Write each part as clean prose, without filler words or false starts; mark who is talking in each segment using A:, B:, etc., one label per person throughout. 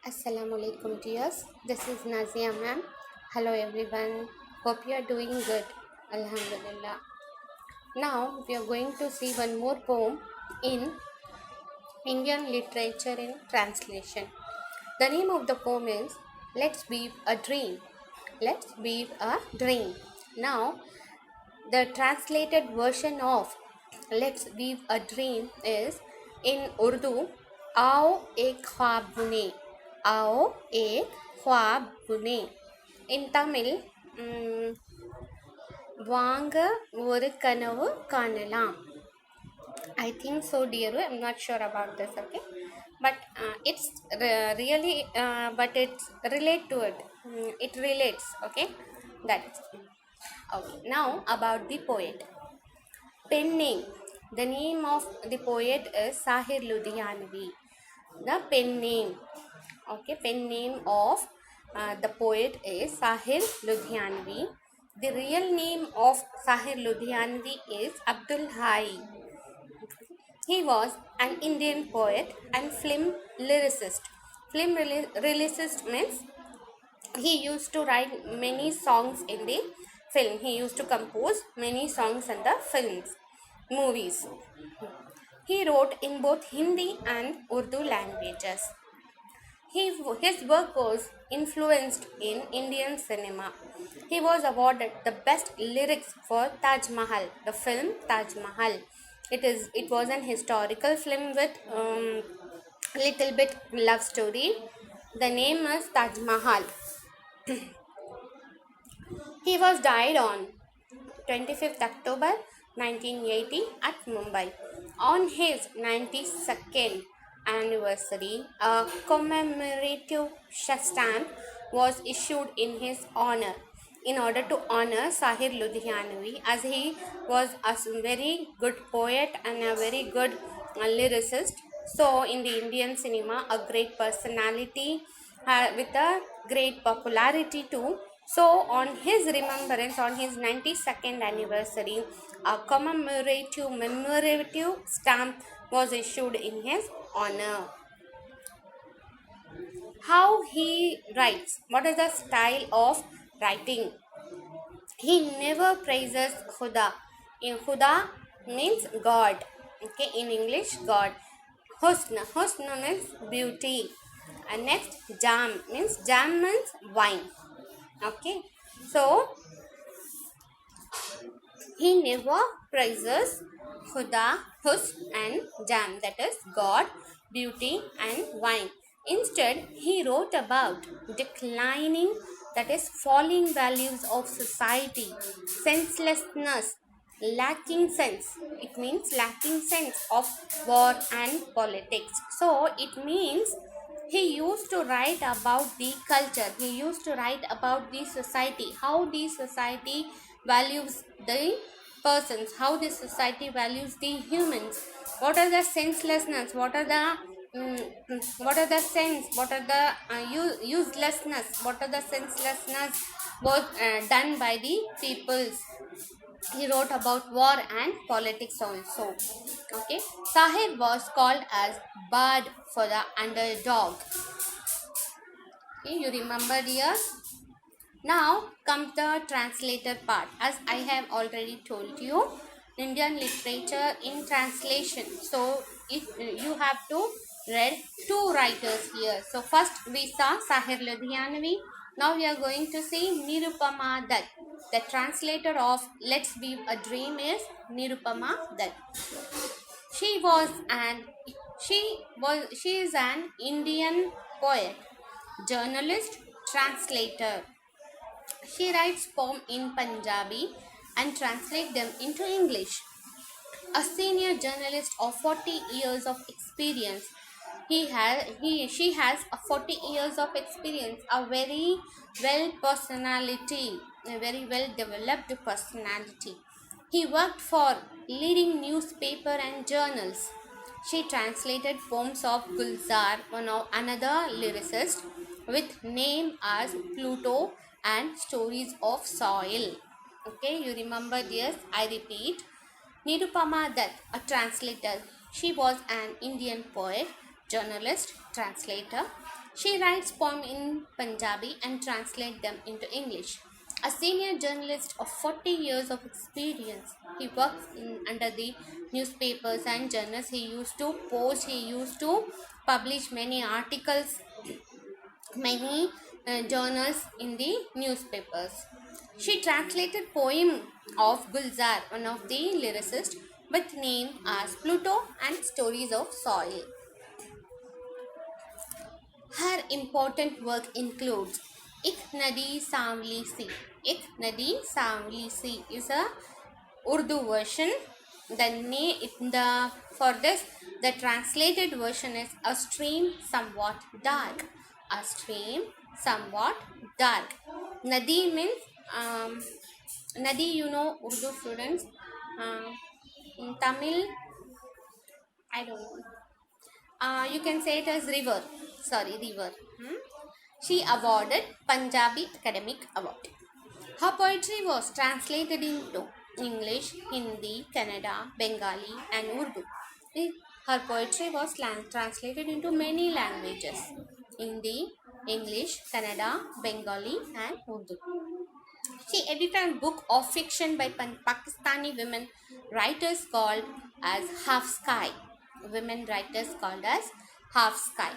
A: Assalamu alaikum dears. This is Nazia ma'am. Hello everyone. Hope you are doing good. Alhamdulillah. Now we are going to see one more poem in Indian literature in translation. The name of the poem is Let's Weave a Dream. Let's Weave a Dream. Now the translated version of Let's Weave a Dream is in Urdu, आओ एक ख्वाब बुने, आओ एक ख्वाब बुने. In Tamil, வாங்க ஒரு கனவு காணலாம். I think so, dear. I'm not sure about this, okay? But it's really, but it's relate to it. It relates, okay? That's okay. Now about the poet. Pen name. The name of the poet is Sahir Ludhianvi. The pen name. Okay, pen name of the poet is Sahir Ludhianvi. The real name of Sahir Ludhianvi is Abdul Hai. He was an Indian poet and film lyricist. Film lyricist means he used to write many songs in the film. He used to compose many songs in the films, movies. He wrote in both Hindi and Urdu languages. His work was influenced in Indian cinema. He was awarded the best lyrics for Taj Mahal, the film Taj Mahal. It was an historical film with little bit love story. The name is Taj Mahal. He was died on 25th October 1980 at Mumbai. On his 92nd anniversary, a commemorative stamp was issued in his honor in order to honor Sahir Ludhianvi, as he was a very good poet and a very good lyricist. So in the Indian cinema, a great personality with a great popularity too. So on his remembrance, on his 92nd anniversary, a commemorative stamp was issued in his honor. How he writes, what is the style of writing? He never praises Khuda. In Khuda means God. Okay, in English, God. Husn means beauty. And next, jam means wine. Okay, so he never praises Khuda, Husn and Jam, that is God, beauty and wine. Instead, he wrote about declining, that is falling values of society, senselessness, lacking sense. It means lacking sense of war and politics. So it means he used to write about the culture. He used to write about the society, how the society values the persons, how the society values the humans, what are the senselessness, what are the sense, what are the uselessness, what are the senselessness was done by the peoples. He wrote about war and politics also. Okay, Sahir was called as Bard for the underdog. Okay, you remember, dear? Now comes the translator part. As I have already told you, Indian literature in translation. So if you have to read two writers here. So first we saw Sahir Ludhianvi. Now we are going to see Nirupama Dutt. The translator of Let's Weave a Dream is Nirupama Dutt. She is an Indian poet, journalist, translator. She writes poems in Punjabi and translates them into English. A senior journalist of 40 years of experience. She has a 40 years of experience, a very well personality, a very well developed personality. He worked for leading newspaper and journals. She translated poems of Gulzar, another lyricist, with name as Pluto and stories of soil. Okay, you remember this? I repeat. Nirupama Dutt, a translator. She was an Indian poet, journalist, translator. She writes poems in Punjabi and translates them into English. A senior journalist of 40 years of experience, he works under the newspapers and journals. He used to post, he used to publish many articles, many journals in the newspapers. She translated poem of Gulzar, one of the lyricists, with name as Pluto and Stories of Soil. Her important work includes Ik Nadi Samli Si. Ik Nadi Samli Si is a Urdu version. For this the translated version is A Stream Somewhat Dark. A Stream Somewhat Dark. Nadi means Nadi, you know Urdu students. In Tamil, I don't know. You can say it as river. Sorry, river. She awarded Punjabi Academic Award. Her poetry was translated into English, Hindi, Kannada, Bengali, and Urdu. Her poetry was translated into many languages: Hindi, English, Kannada, Bengali, and Urdu. She edited a book of fiction by Pakistani women writers called as Half Sky. Women writers called as Half Sky.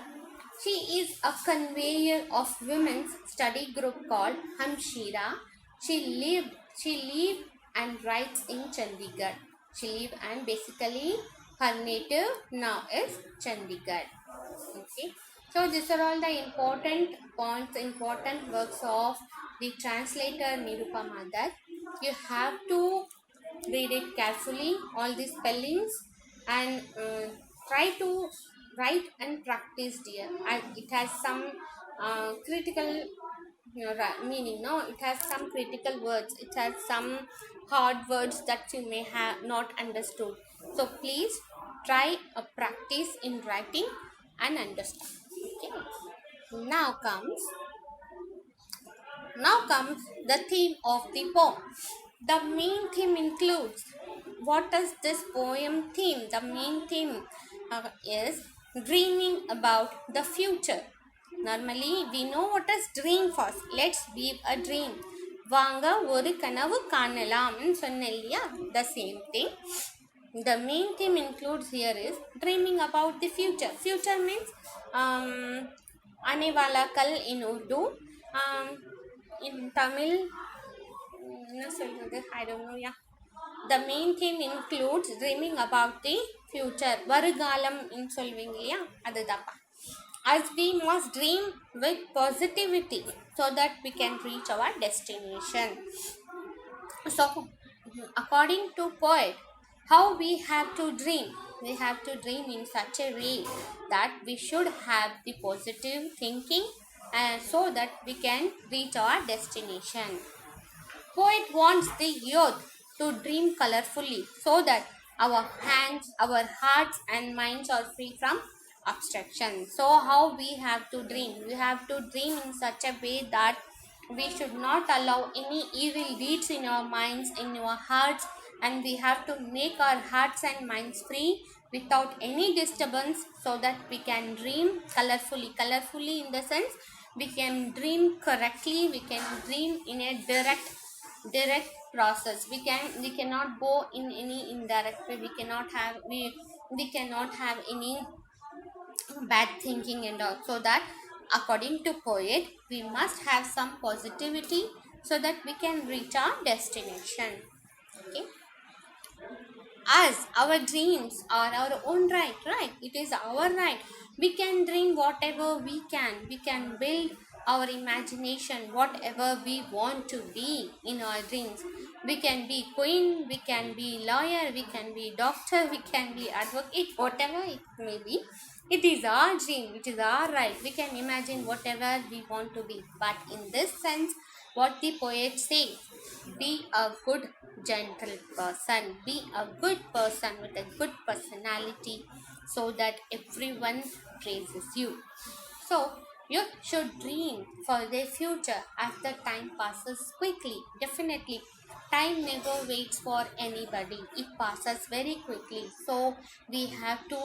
A: She is a conveyor of women's study group called Hamshira. She lived and writes in Chandigarh. She lived and basically her native now is Chandigarh. Okay. So these are all the important points, important works of the translator Nirupama Dutt. You have to read it carefully, all the spellings, and try to write and practice, dear. And it has some critical meaning. No, it has some critical words. It has some hard words that you may have not understood. So please try a practice in writing and understand. Okay. Now comes the theme of the poem. The main theme includes, what is this poem theme? The main theme is dreaming about the future. Normally, we know what is dream first. Let's weave a dream. வாங்க ஒரு கனவு காணலாம் சொன்னேன். The same thing. The main theme includes here is dreaming about the future. Future means आने वाला कल in Urdu. In Tamil, I don't know. Yeah. The main theme includes dreaming about the future. வருகாலம் சொல்வீங்க இல்லையா, அதுதான்ப்பா. As we must dream with positivity so that we can reach our destination. So, according to poet, how we have to dream? We have to dream in such a way that we should have the positive thinking so that we can reach our destination. Poet wants the youth to dream colorfully so that our hands, our hearts and minds are free from abstraction. So how we have to dream? We have to dream in such a way that we should not allow any evil deeds in our minds, in our hearts, and we have to make our hearts and minds free without any disturbance so that we can dream colorfully. Colorfully in the sense we can dream correctly, we can dream in a direct process. We cannot go in any indirect way. We cannot have any bad thinking and all. So that according to poet, we must have some positivity so that we can reach our destination. Okay. As our dreams are our own right? It is our right. We can dream whatever we can. We can build our imagination, whatever we want to be in our dreams. We can be queen, we can be lawyer, we can be doctor, we can be advocate, whatever it may be. It is our dream, it is our right. We can imagine whatever we want to be. But in this sense, what the poet says, be a good gentle person, be a good person with a good personality so that everyone praises you. So you should dream for their future as the time passes quickly. Definitely, time never waits for anybody. It passes very quickly. So we have to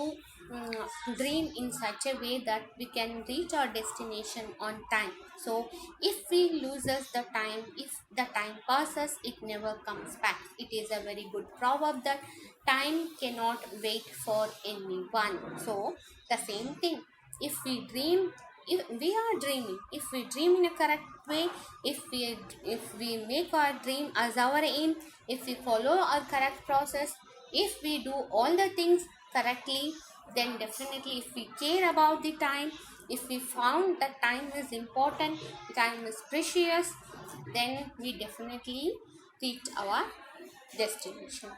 A: dream in such a way that we can reach our destination on time. So if we loses the time, if the time passes, it never comes back. It is a very good proverb that time cannot wait for anyone. So the same thing, if we dream, if we are dreaming, if we dream in a correct way, if we make our dream as our aim, if we follow our correct process, if we do all the things correctly, then definitely, if we care about the time, if we found that time is important, time is precious, then we definitely reach our destination.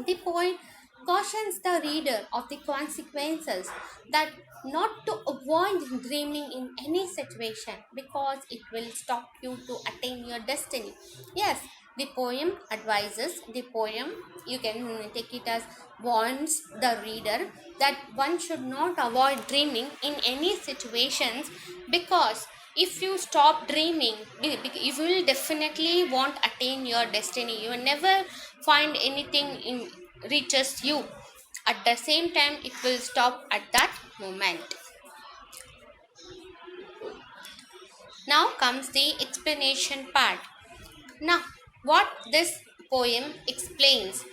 A: The poet cautions the reader of the consequences, that not to avoid dreaming in any situation, because it will stop you to attain your destiny. Yes, the poem advises, the poem, you can take it as warns the reader that one should not avoid dreaming in any situations, because if you stop dreaming, you will definitely won't attain your destiny. You will never find anything in reaches you. At the same time, it will stop at that moment. Now comes the explanation part. Now, what this poem explains,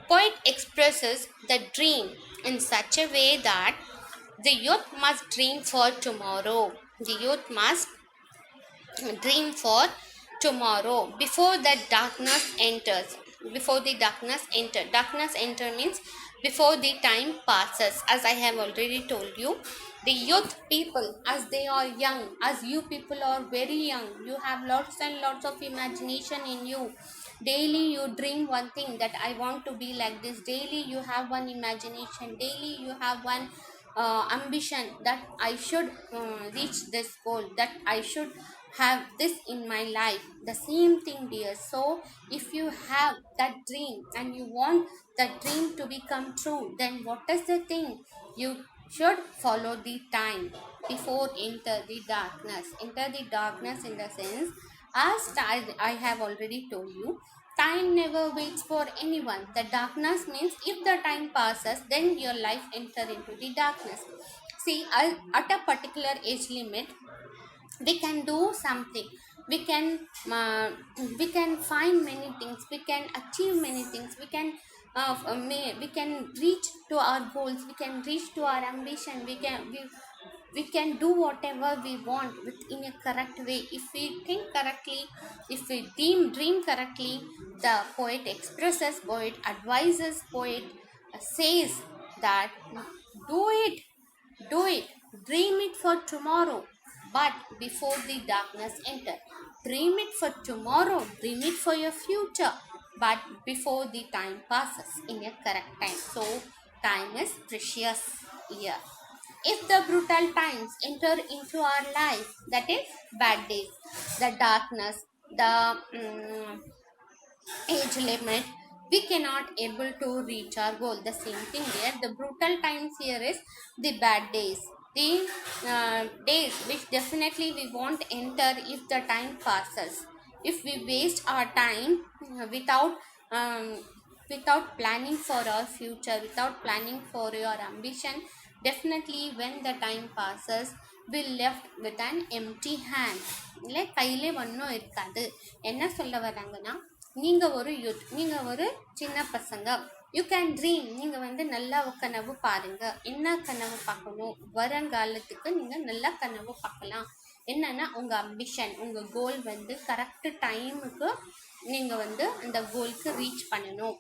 A: poet expresses the dream in such a way that the youth must dream for tomorrow. The youth must dream for tomorrow before the darkness enters. Before the darkness enter means before the time passes. As I have already told you, the youth people, as they are young, as you people are very young, you have lots and lots of imagination in you. Daily you dream one thing, that I want to be like this. Daily you have one imagination, daily you have one ambition, that I should reach this goal, that I should have this in my life. The same thing, dear. So if you have that dream and you want that dream to become true, then what is the thing? You should follow the time before enter the darkness. Enter the darkness in the sense, as I have already told you, time never waits for anyone. The darkness means if the time passes, then your life enter into the darkness. See, at a particular age limit, we can do something. We can we can find many things. We can achieve many things. We can reach to our goals. We can reach to our ambition. We can do whatever we want in a correct way, if we think correctly, if we dream correctly. The poet expresses, poet advises, poet says that do it, dream it for tomorrow, but before the darkness enter. Dream it for tomorrow, dream it for your future, but before the time passes, in a correct time. So time is precious here. If the brutal times enter into our life, that is bad days, the darkness, the age limit, we cannot able to reach our goal. The same thing here, the brutal times here is the bad days, the days which definitely we won't enter if the time passes. If we waste our time without planning for our future, without planning for your ambition, definitely when the time passes, we left with an empty hand. இல்லை கையிலே ஒன்றும் இருக்காது. என்ன சொல்ல வராங்கன்னா, நீங்கள் ஒரு youth, நீங்கள் ஒரு சின்ன பசங்க, யூ கேன் ட்ரீம். நீங்கள் நல்லா கனவு பாருங்கள். என்ன கனவு பார்க்கணும்? வருங்காலத்துக்கு நீங்கள் நல்லா கனவு பார்க்கலாம். என்னன்னா உங்கள் அம்பிஷன், உங்கள் கோல் கரெக்டு டைமுக்கு நீங்கள் அந்த கோலுக்கு ரீச் பண்ணணும்.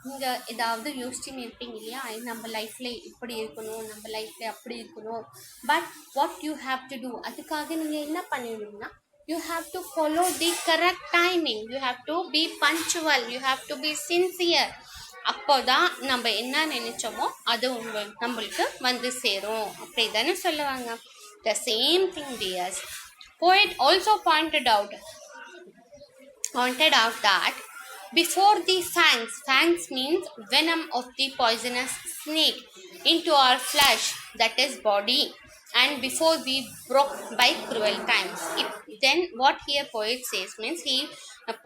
A: நீங்கள் ஏதாவது யோசிச்சுன்னு இருப்பீங்க இல்லையா, நம்ம லைஃப்பில் இப்படி இருக்கணும், நம்ம லைஃப்பில் அப்படி இருக்கணும். But what you have to do, அதுக்காக நீங்கள் என்ன பண்ணிடணும்னா, you have to follow the correct timing, you have to be punctual, you have to be sincere. அப்போதான் நம்ம என்ன நினைச்சோமோ அது நம்மளுக்கு சேரும். அப்படி தானே சொல்லுவாங்க. The same thing, dears. Poet also pointed out that before the fangs means venom of the poisonous snake into our flesh, that is body, and before we broke by cruel times. Then what here poet says means, he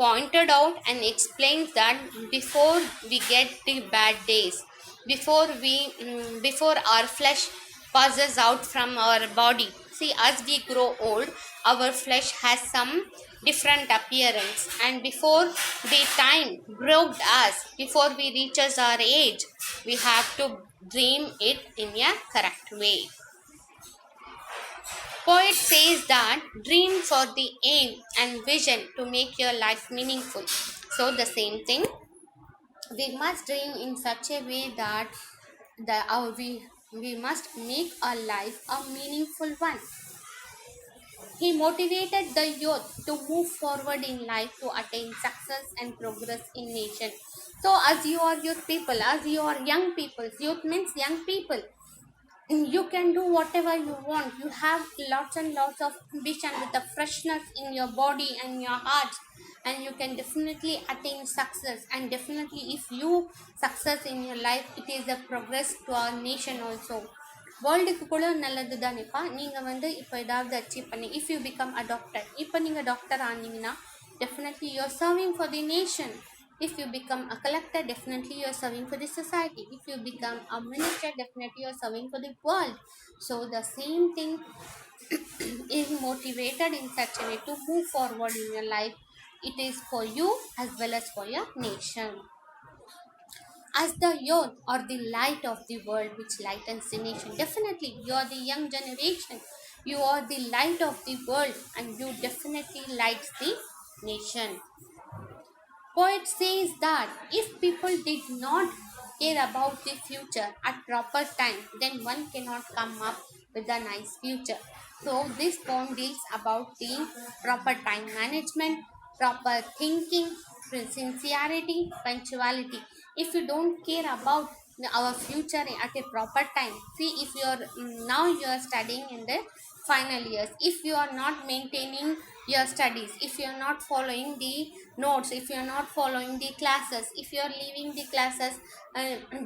A: pointed out and explains that before we get the bad days, before our flesh passes out from our body. See, as we grow old, our flesh has some different appearance, and before the time broke us, before we reaches our age, we have to dream it in a correct way. Poet says that dream for the aim and vision to make your life meaningful. So the same thing, we must dream in such a way that we must make our life a meaningful one. He motivated the youth to move forward in life to attain success and progress in nation. So as you are youth people, as you are young people, youth means young people, you can do whatever you want. You have lots and lots of ambition with the freshness in your body and your heart, and you can definitely attain success. And definitely if you success in your life, it is a progress to our nation also. வேர்ல்டுக்கு கூட நல்லது தானேப்பா. நீங்கள் வந்து இப்போ ஏதாவது achieve பண்ணி, if you become a doctor, இப்போ நீங்கள் doctor ஆனீங்கன்னா definitely you are serving for the nation. If you become a collector, definitely you are serving for the society. If you become a minister, definitely you are serving for the world. So the same thing is motivated in such a way to move forward in your life. It is for you as well as for your nation. As the youth or the light of the world which lightens the nation. Definitely you are the young generation, you are the light of the world, and you definitely light the nation. Poet says that if people did not care about the future at proper time, then one cannot come up with a nice future. So this poem deals about the proper time management, proper thinking, sincerity, punctuality. If you don't care about our future at a proper time, see, if you are now you are studying in the final years, if you are not maintaining your studies, if you are not following the notes, if you are not following the classes, if you are leaving the classes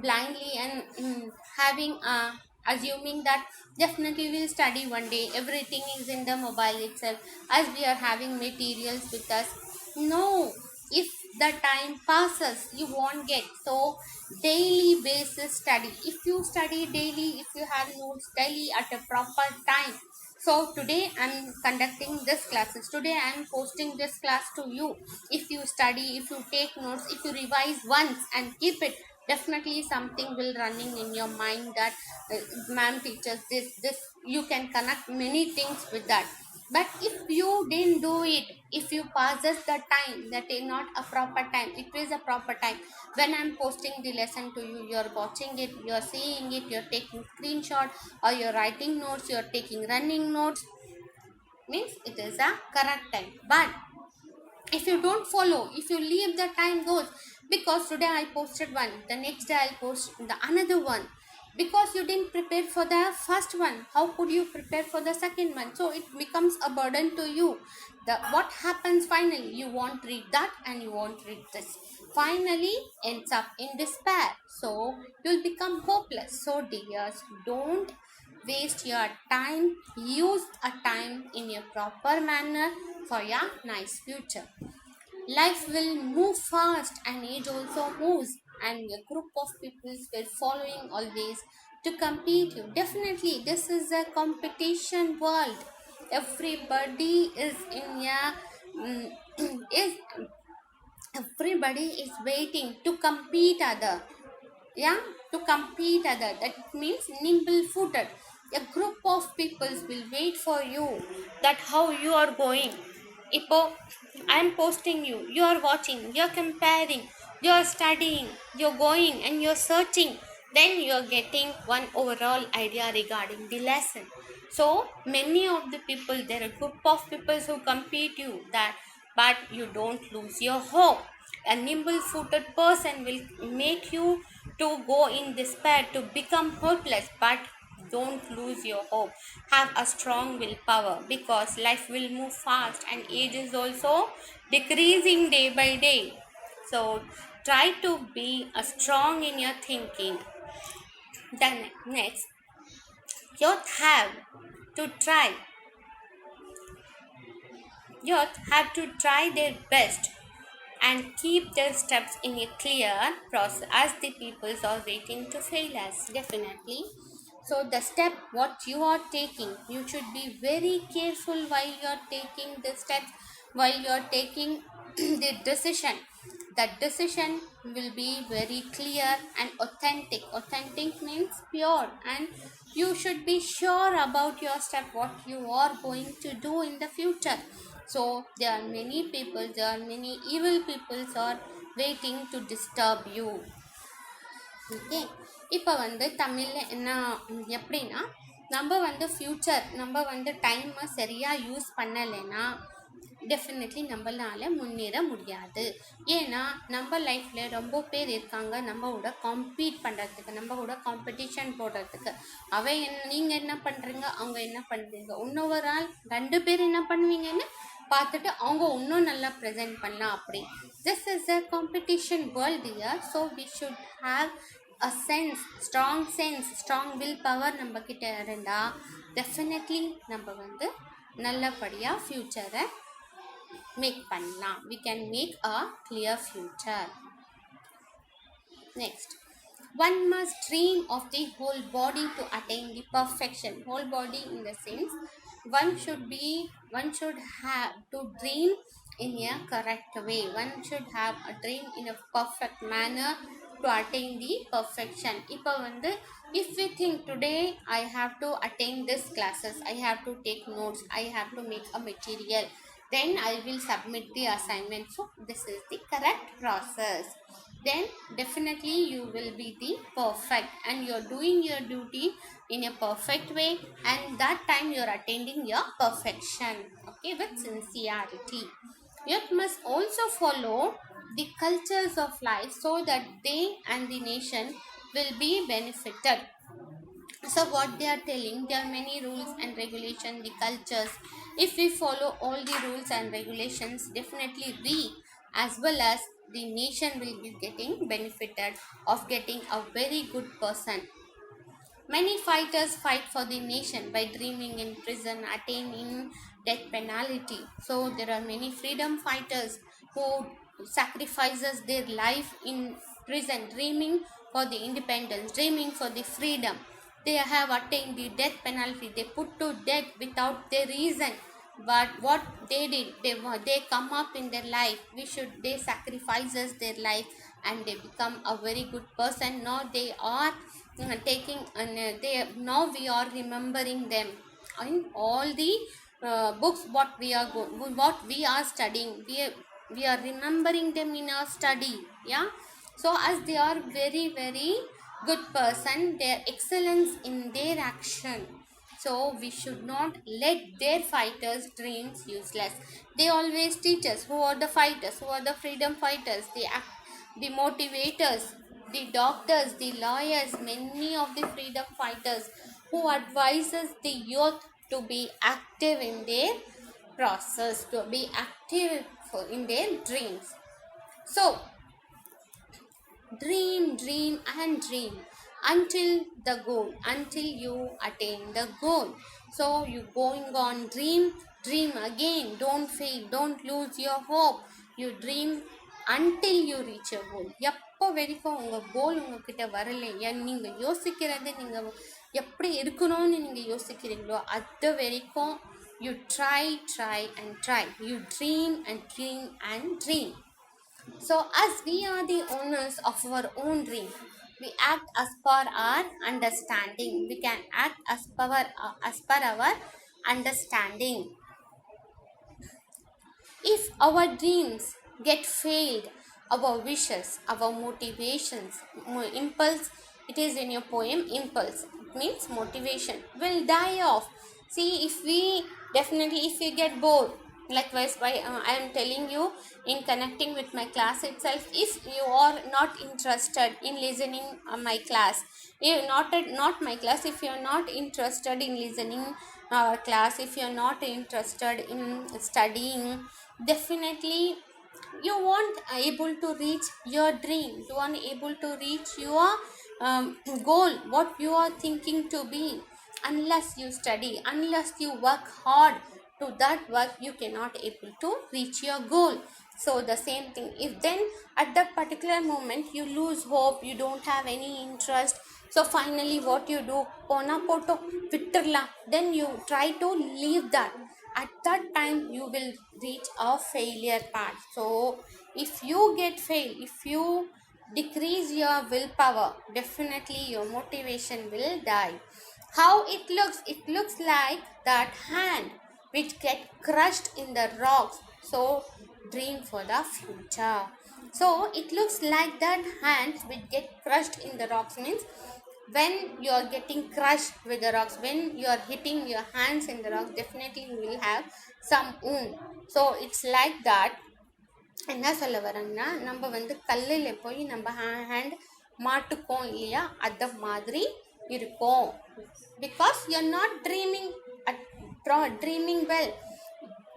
A: blindly and having assuming that definitely we will study one day, everything is in the mobile itself, as we are having materials with us. No, if the time passes you won't get. So daily basis study, if you study daily, if you have notes daily at a proper time. So today I'm conducting this classes, today I'm posting this class to you. If you study, if you take notes, if you revise once and keep it, definitely something will running in your mind that ma'am teaches this you can connect many things with that. But if you didn't do it, if you passes the time, that is not a proper time, it is a proper time. When I'm posting the lesson to you, you're watching it, you're seeing it, you're taking screenshot, or you're writing notes, you're taking running notes, means it is a correct time. But if you don't follow, if you leave, the time goes. Because today I posted one, the next day I'll post the another one, because you didn't prepare for the first one, how could you prepare for the second one? So it becomes a burden to you. What happens finally, you won't read that and you won't read this, finally ends up in despair. So you'll become hopeless. So dears, don't waste your time, use a time in a proper manner for your nice future. Life will move fast and age also moves, and a group of people were following always to compete you. Definitely this is a competition world, everybody is in a is everybody is waiting to compete other, yeah, to compete other, that means nimble footed. A group of people will wait for you, that how you are going. Ipo I am posting you, you are watching, you are comparing, you are studying, you are going and you are searching, then you are getting one overall idea regarding the lesson. So many of the people, there are a group of people who compete you, that but you don't lose your hope. A nimble footed person will make you to go in despair, to become hopeless, but don't lose your hope. Have a strong willpower, because life will move fast and age is also decreasing day by day. So try to be strong in your thinking. Then next, youth have to try youth have to try their best and keep their steps in a clear process as the peoples are waiting to fail us. Definitely. So the step what you are taking, you should be very careful while you are taking the steps, while you are taking the decision. That decision will be very clear and authentic. Authentic means pure, and you should be sure about your step, what you are going to do in the future. So there are many people, there are many evil people are waiting to disturb you. Okay. இப்போ வந்து தமிழில் என்ன எப்படின்னா, நம்ம வந்து future நம்ம வந்து டைமை சரியாக யூஸ் பண்ணலைன்னா டெஃபினெட்லி நம்மளால முன்னேற முடியாது. ஏன்னா நம்ம லைஃப்பில் ரொம்ப பேர் இருக்காங்க நம்ம கூட காம்பீட் பண்ணுறதுக்கு, நம்ம கூட காம்படிஷன் போடுறதுக்கு. நீங்கள் என்ன பண்ணுறீங்க, அவங்க என்ன பண்ணுறீங்க, இன்னொரு ஆள் 2 பேர் என்ன பண்ணுவீங்கன்னு பார்த்துட்டு அவங்க இன்னும் நல்லா ப்ரெசென்ட் பண்ணலாம். அப்படி this is a competition world year. So we should have a sense, strong will power நம்ம கிட்ட இருந்தால் டெஃபினெட்லி நம்ம வந்து நல்லபடியாக ஃப்யூச்சரை மேக் பண்ணலாம். we can make a clear future. Next, one must dream of the whole body to attain the perfection. Whole body in the sense one should have to dream in a correct way. One should have a dream in a perfect manner to attain the perfection. இப்போ வந்து if we think today I have to attain this classes, I have to take notes, I have to make a material, then I will submit the assignment. So this is the correct process. Then definitely you will be the perfect and you're doing your duty in a perfect way, and that time you're attaining your perfection, okay, with sincerity. Youth must also follow the cultures of life so that they and the nation will be benefited. So what they are telling, there are many rules and regulations, the cultures. If we follow all the rules and regulations, definitely we as well as the nation will be getting benefited of getting a very good person. Many fighters fight for the nation by dreaming in prison, attaining death penalty. So there are many freedom fighters who sacrifices their life in prison, dreaming for the independence, dreaming for the freedom. They have attained the death penalty. They put to death without their reason. But what they did, they come up in their life. They sacrifices their life and they become a very good person. Now they are taking, now we are remembering them in all the books what we are studying. We are remembering them in our study. Yeah. So as they are very very good person, their excellence in their action. So we should not let their fighters' dreams useless. They always teach us who are the fighters, who are the freedom fighters, the motivators, the doctors, the lawyers, many of the freedom fighters who advises the youth to be active in their process, to be active in their dreams. So dream and dream until the goal, until you attain the goal. So you going on, dream again, don't fail, don't lose your hope. You dream until you reach your goal. எப்போ வரைக்கும் உங்கள் கோல் உங்ககிட்ட வரலையா, நீங்கள் யோசிக்கிறது நீங்கள் எப்படி இருக்கணும்னு நீங்கள் யோசிக்கிறீங்களோ அது வரைக்கும் you try and try. You dream and dream. So as we are the owners of our own dream, we act as per our understanding. We can act as per our understanding. If our dreams get failed, our wishes, our motivations, impulse, it is in your poem, impulse, it means motivation, will die off. See, if you get bored, likewise I am telling you in connecting with my class itself, if you are not interested in listening my class, not my class, if you are not interested in listening our class, if you are not interested in studying, definitely you won't able to reach your dream, you won't able to reach your goal, what you are thinking to be. Unless you study, unless you work hard to that work, you cannot able to reach your goal. So the same thing, if then at that particular moment you lose hope, you don't have any interest, so finally what you do, pona poto vitterla, then you try to leave that. At that time you will reach a failure part. So if you get fail, if you decrease your willpower, definitely your motivation will die. How it looks? It looks like that hand which get crushed in the rocks. So dream for the future. So it looks like that hands which get crushed in the rocks means when you are getting crushed with the rocks, when you are hitting your hands in the rocks, definitely you will have some wound. So it's like that. என்ன சொல்ல வரேன்னா, நம்ம வந்து கல்லில் போய் நம்ம hand மாட்டுக்கோம் இல்லையா, அந்த மாதிரி இருக்கும். Because you are not dreaming well.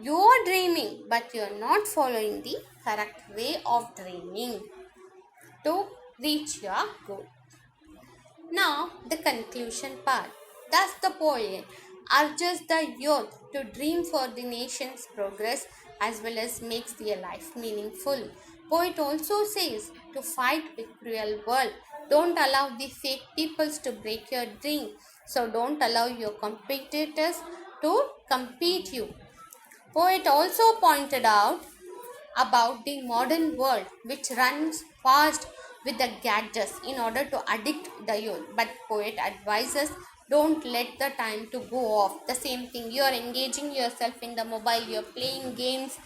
A: You are dreaming, but you are not following the correct way of dreaming to reach your goal. Now, the conclusion part. Thus, the poet urges the youth to dream for the nation's progress as well as makes their life meaningful. Poet also says to fight with cruel world. Don't allow the fake peoples to break your dream. So don't allow your competitors to compete you. Poet also pointed out about the modern world which runs fast with the gadgets in order to addict the youth. But poet advises don't let the time to go off. The same thing, you are engaging yourself in the mobile, you are playing games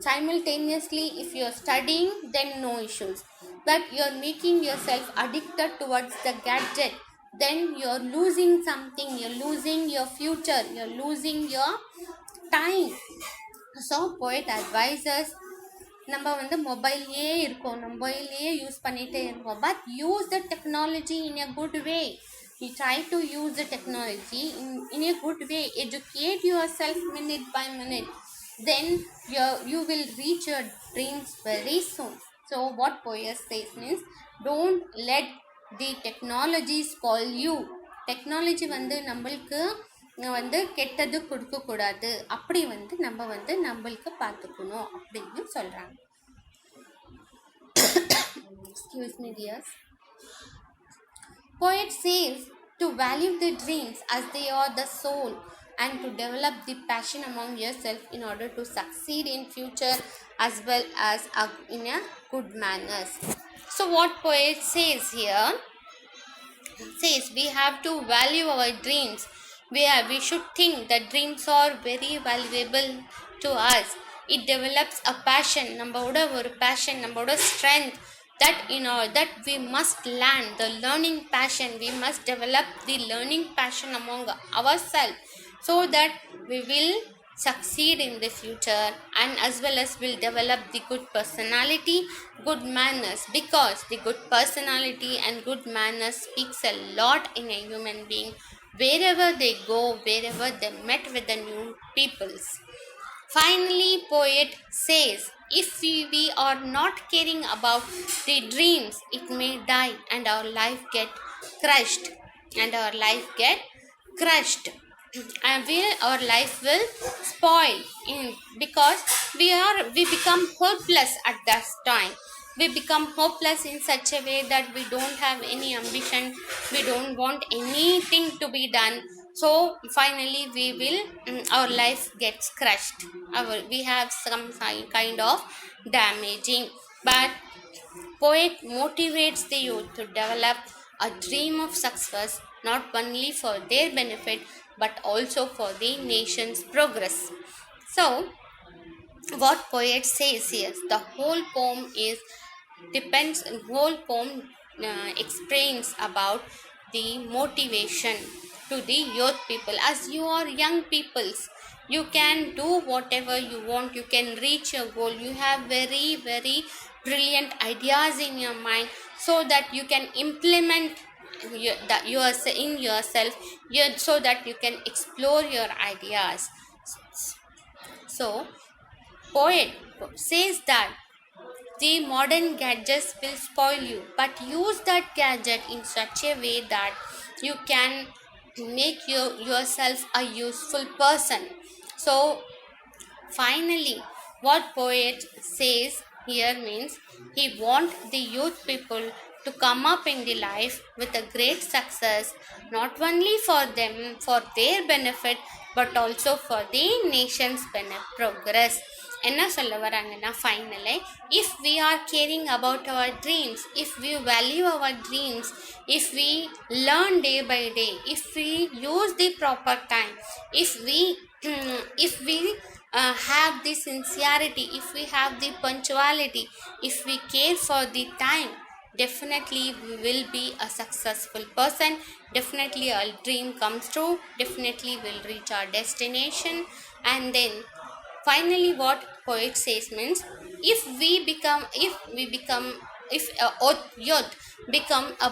A: simultaneously. If you are studying, then no issues. But you are making yourself addicted towards the gadget, then you are losing something, you are losing your future, you are losing your time. So poet advises நம்ம வந்து மொபைல்லே இருக்கோம், மொபைல்லே use பண்ணிகிட்டே இருக்கோம், but use the technology in a good way. You try to use the technology in a good way. Educate yourself minute by minute. Then you will reach your dreams very soon. So what poet says means, don't let the technology spoil you. Technology வந்து நம்மளுக்கு வந்து கெட்டது கொடுக்கக்கூடாது, அப்படி வந்து நம்ம வந்து நம்மளுக்கு பார்த்துக்கணும் அப்படின்னு சொல்கிறாங்க. Excuse me dears. Poet says to value the dreams as they are the soul and to develop the passion among yourself in order to succeed in future as well as in a good manners. So what poet says here, says we have to value our dreams. We should think that dreams are very valuable to us. It develops a passion, நம்மளோட ஒரு passion, நம்மளோட strength, that that we must learn the learning passion. We must develop the learning passion among ourselves so that we will succeed in the future and as well as will develop the good personality, good manners, because the good personality and good manners speaks a lot in a human being wherever they go, wherever they met with the new peoples. Finally, poet says, if we are not caring about the dreams, it may die and our life get crushed. And our life will spoil because we become hopeless at that time. We become hopeless in such a way that we don't have any ambition, we don't want anything to be done. So finally our life gets crushed, we have some kind of damaging. But poet motivates the youth to develop a dream of success, not only for their benefit but also for the nation's progress. So what poet says here, the whole poem explains about the motivation to the youth people. As you are young peoples, you can do whatever you want, you can reach your goal, you have very very brilliant ideas in your mind, so that you can implement in yourself, so that you can explore your ideas. So poet says that the modern gadgets will spoil you, but use that gadget in such a way that you can make yourself a useful person. So finally What poet says here means he want the youth people to come up in the life with a great success, not only for them, for their benefit, but also for the nation's progress. என்ன சொல்ல வராங்கன்னா finally, if we are caring about our dreams, if we value our dreams, if we learn day by day, if we use the proper time, if we if we have the sincerity, if we have the punctuality, if we care for the time, definitely we will be a successful person. Definitely our dream comes true. Definitely we'll reach our destination. And then finally what poet says means, if youth become a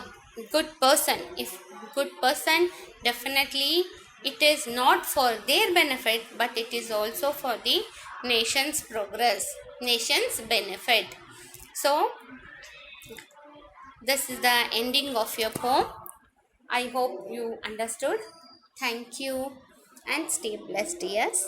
A: good person, if good person, definitely it is not for their benefit, but it is also for the nation's progress, nation's benefit. So this is the ending of your poem. I hope you understood. Thank you and stay blessed, dears.